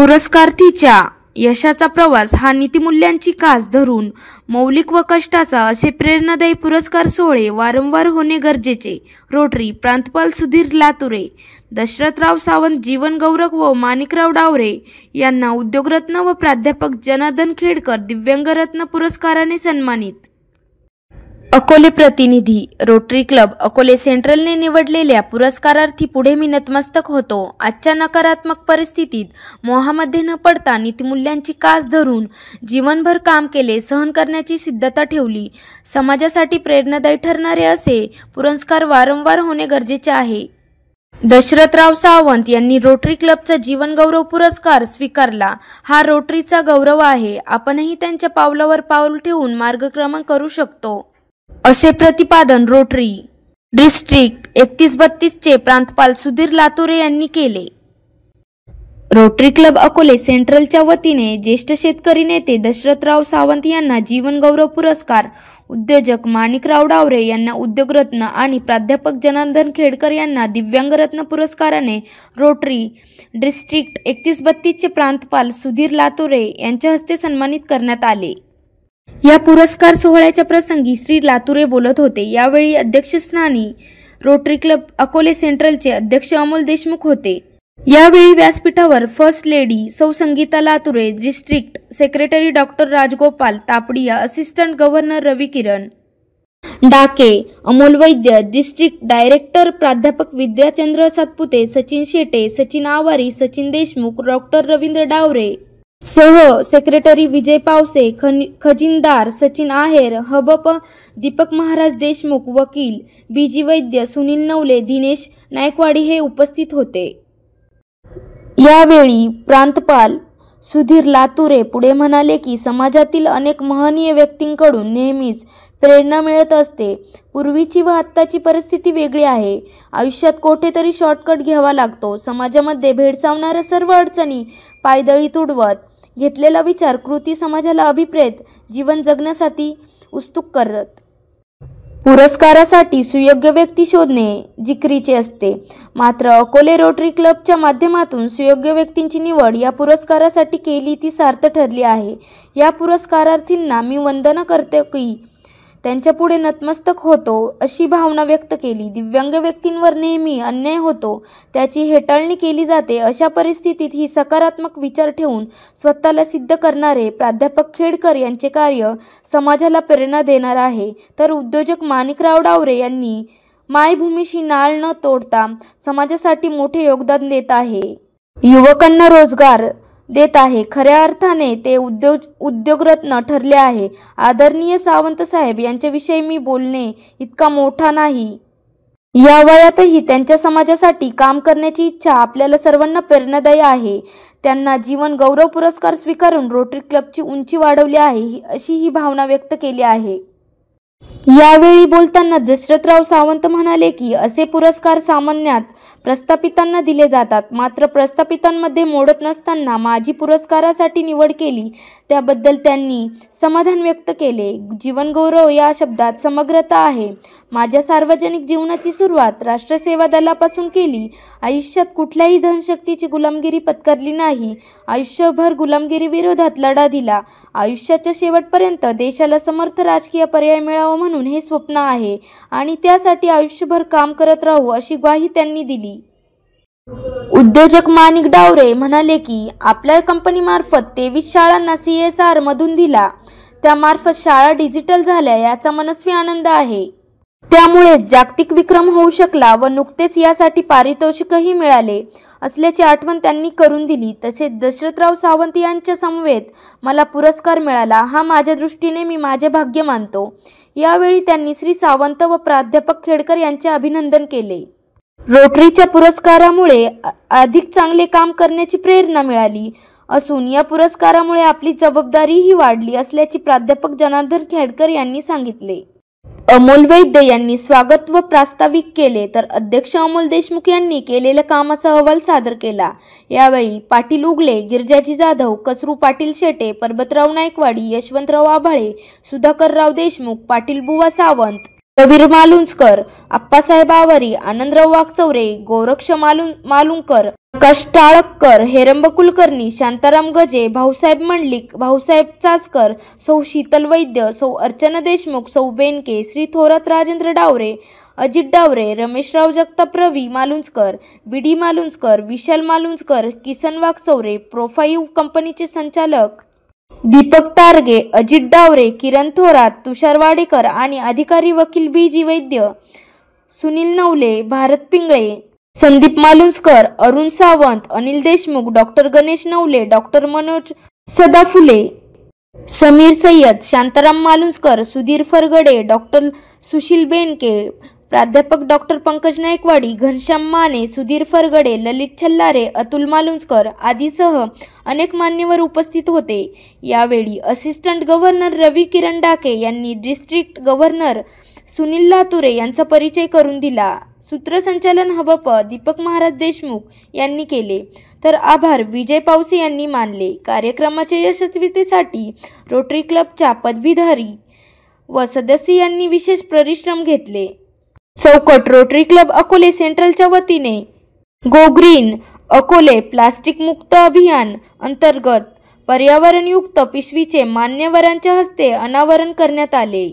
पुरस्कारार्थीच्या यशाचा प्रवास हा नीतिमूल्यांची कास धरून मौलिक व कष्टाचा असे प्रेरणादायी पुरस्कार सोहळे वारंवार होणे गरजेचे. रोटरी प्रांतपाल सुधीर लातुरे, दशरथराव सावंत जीवनगौरव व माणिकराव डावरे यांना उद्योगरत्न व प्राध्यापक जनार्दन खेडकर दिव्यांगरत्न पुरस्काराने सन्मानित. अकोले प्रतिनिधी. रोटरी क्लब अकोले सेंट्रलने निवडलेल्या पुरस्कारार्थी पुढे मी नतमस्तक होतो. आजच्या नकारात्मक परिस्थितीत मोहामध्ये न पडता नीतिमूल्यांची कास धरून जीवनभर काम केले, सहन करण्याची सिद्धता ठेवली. समाजासाठी प्रेरणादायी ठरणारे असे पुरस्कार वारंवार होणे गरजेचे आहे. दशरथराव सावंत यांनी रोटरी क्लबचा जीवनगौरव पुरस्कार स्वीकारला. हा रोटरीचा गौरव आहे. आपणही त्यांच्या पावलावर पाऊल ठेवून मार्गक्रमण करू शकतो, असे प्रतिपादन रोटरी डिस्ट्रिक्ट 3132 चे प्रांतपाल सुधीर लातुरे यांनी केले. रोटरी क्लब अकोले सेंट्रलच्या वतीने ज्येष्ठ शेतकरी नेते दशरथराव सावंत यांना जीवनगौरव पुरस्कार, उद्योजक माणिकराव डावरे यांना उद्योगरत्न आणि प्राध्यापक जनार्दन खेडकर यांना दिव्यांगरत्न पुरस्काराने रोटरी डिस्ट्रिक्ट 3132 चे प्रांतपाल सुधीर लातुरे यांच्या हस्ते सन्मानित करण्यात आले. या पुरस्कार सोहळ्याच्या प्रसंगी श्री लातुरे बोलत होते. यावेळी अध्यक्षस्थानी रोटरी क्लब अकोले सेंट्रलचे अध्यक्ष अमोल देशमुख होते. यावेळी व्यासपीठावर फर्स्ट लेडी सौ Sangeeta Lature, district secretary doctor Rajgopal Tapadia, assistant governor Ravi Kiran Dake, Amol Vaidya, district director प्राध्यापक विद्याचंद्र सातपुते, सचिन शेटे, सचिन आवारी, सचिन देशमुख, डॉक्टर रवींद्र डावरे, सह सेक्रेटरी विजय पावसे, खजिनदार सचिन आहेर, हबप दीपक महाराज देशमुख, वकील बीजी वैद्य, सुनील नवले, दिनेश नायकवाडी हे उपस्थित होते. यावेळी प्रांतपाल सुधीर लातुरे पुढे म्हणाले की समाजातील अनेक महनीय व्यक्तींकडून नेहमीच प्रेरणा मिळत असते. पूर्वीची व आत्ताची परिस्थिती वेगळी आहे. आयुष्यात कुठेतरी शॉर्टकट घ्यावा लागतो. समाजामध्ये भेडसावणाऱ्या सर्व अडचणी पायदळी तुडवत घेतलेला विचार कृती समाजाला अभिप्रेत जीवन जगण्यासाठी उत्सुक करत. पुरस्कारासाठी सुयोग्य व्यक्ती शोधणे जिकिरीचे असते. मात्र अकोले रोटरी क्लबच्या माध्यमातून सुयोग्य व्यक्तींची निवड या पुरस्कारासाठी केली ती सार्थ ठरली आहे. या पुरस्कारार्थींना मी वंदना करते की त्यांच्या पुढे नतमस्तक होतो, अशी भावना व्यक्त केली. दिव्यांग व्यक्तींवर नेहमी अन्याय होतो, त्याची हेटाळणी केली जाते. अशा परिस्थितीत ही सकारात्मक विचार ठेवून स्वतःला सिद्ध करणारे प्राध्यापक खेडकर यांचे कार्य समाजाला प्रेरणा देणार आहे. तर उद्योजक माणिकराव डावरे यांनी मायभूमीशी नाळ न तोडता समाजासाठी मोठे योगदान देत आहे. युवकांना रोजगार देत आहे. खऱ्या अर्थाने ते उद्योगरत्न ठरले आहे. आदरणीय सावंत साहेब यांच्याविषयी मी बोलणे इतका मोठा नाही. या वयातही त्यांच्या समाजासाठी काम करण्याची इच्छा आपल्याला सर्वांना प्रेरणादायी आहे. त्यांना जीवन गौरव पुरस्कार स्वीकारून रोटरी क्लबची उंची वाढवली आहे, अशी ही भावना व्यक्त केली आहे. यावेळी बोलताना दशरथराव सावंत म्हणाले की असे पुरस्कार सामान्यत प्रस्थापितांना दिले जातात. मात्र प्रस्थापितांमध्ये मोडत नसताना माझी पुरस्कारासाठी निवड केली, त्याबद्दल त्यांनी समाधान व्यक्त केले. जीवनगौरव या शब्दात समग्रता आहे. माझ्या सार्वजनिक जीवनाची सुरुवात राष्ट्रसेवा दलापासून केली. आयुष्यात कुठल्याही धनशक्तीची गुलामगिरी पत्करली नाही. आयुष्यभर गुलामगिरी विरोधात लढा दिला. आयुष्याच्या शेवटपर्यंत देशाला समर्थ राजकीय पर्याय मिळावा म्हणून हे स्वप्न आहे आणि त्यासाठी आयुष्यभर काम करत राहू, अशी ग्वाही त्यांनी दिली. उद्योजक माणिक डावरे म्हणाले की आपल्या कंपनीमार्फत 23 शाळांना CSR मधून दिला. त्यामार्फत शाळा डिजिटल झाल्या, याचा मनस्वी आनंद आहे. त्यामुळे जागतिक विक्रम होऊ शकला व नुकतेच यासाठी पारितोषिकही मिळाले असल्याची आठवण त्यांनी करून दिली. तसेच दशरथराव सावंत यांच्या समवेत मला पुरस्कार मिळाला, हा माझ्या दृष्टीने मी माझे भाग्य मानतो. यावेळी त्यांनी श्री सावंत व प्राध्यापक खेडकर यांचे अभिनंदन केले. रोटरीच्या पुरस्कारामुळे अधिक चांगले काम करण्याची प्रेरणा मिळाली असून या पुरस्कारामुळे आपली जबाबदारीही वाढली असल्याचे प्राध्यापक जनार्दन खेडकर यांनी सांगितले. अमोल वैद्य यांनी स्वागत व प्रास्ताविक केले, तर अध्यक्ष अमोल देशमुख यांनी केलेल्या कामाचा अहवाल सादर केला. यावेळी पाटील उगले, गिरजाजी जाधव, कसरू पाटील शेटे, परबतराव नायकवाडी, यशवंतराव आभाळे, सुधाकरराव देशमुख, पाटील बुवा सावंत, रवीर मालुंजकर, आप्पासाहेब आवरी, आनंदराव वाकचौरे, गोरक्ष मालुंकर, प्रकाश टाळककर, हेरंब कुलकर्णी, शांताराम गजे, भाऊसाहेब मंडलिक, भाऊसाहेब चासकर, सौ शीतल वैद्य, सौ अर्चना देशमुख, सौ बेनके, श्री थोरात राजेंद्र डावरे, अजित डावरे, रमेशराव जगताप, रवी मालुंजकर, बी.डी. मालुंजकर, विशाल मालुंजकर, किसन वाकचौरे, प्रोफाईव्ह कंपनीचे संचालक दीपक तारगे, अजित डावरे, किरण थोरात, तुषार वाडेकर आणि अधिकारी वकील B G. Vaidya, Sunil Navale, Bharat Pingale, Sandeep Malunjkar, Arun Sawant, Anil Deshmukh, doctor Ganesh Navale, doctor Manoj Sadaphule, Samir Sayyad, Shantaram Malunjkar, Sudhir Phargade, doctor Sushil Benke, प्राध्यापक डॉक्टर पंकज नायकवाडी, घनश्याम माने, सुधीर फरगडे, ललित छल्लारे, अतुल मालुंजकर आदीसह अनेक मान्यवर उपस्थित होते. यावेळी असिस्टंट गव्हर्नर रवी किरण डाके यांनी डिस्ट्रिक्ट गव्हर्नर सुनील लातुरे यांचा परिचय करून दिला. सूत्रसंचालन हबप दीपक महाराज देशमुख यांनी केले, तर आभार विजय पावसे यांनी मानले. कार्यक्रमाच्या यशस्वीतेसाठी रोटरी क्लबच्या पदवीधारी व सदस्य यांनी विशेष परिश्रम घेतले. चौकट रोटरी क्लब अकोले सेंट्रलच्या वतीने गो ग्रीन अकोले प्लास्टिक मुक्त अभियान अंतर्गत पर्यावरणयुक्त पिशवीचे मान्यवरांच्या हस्ते अनावरण करण्यात आले.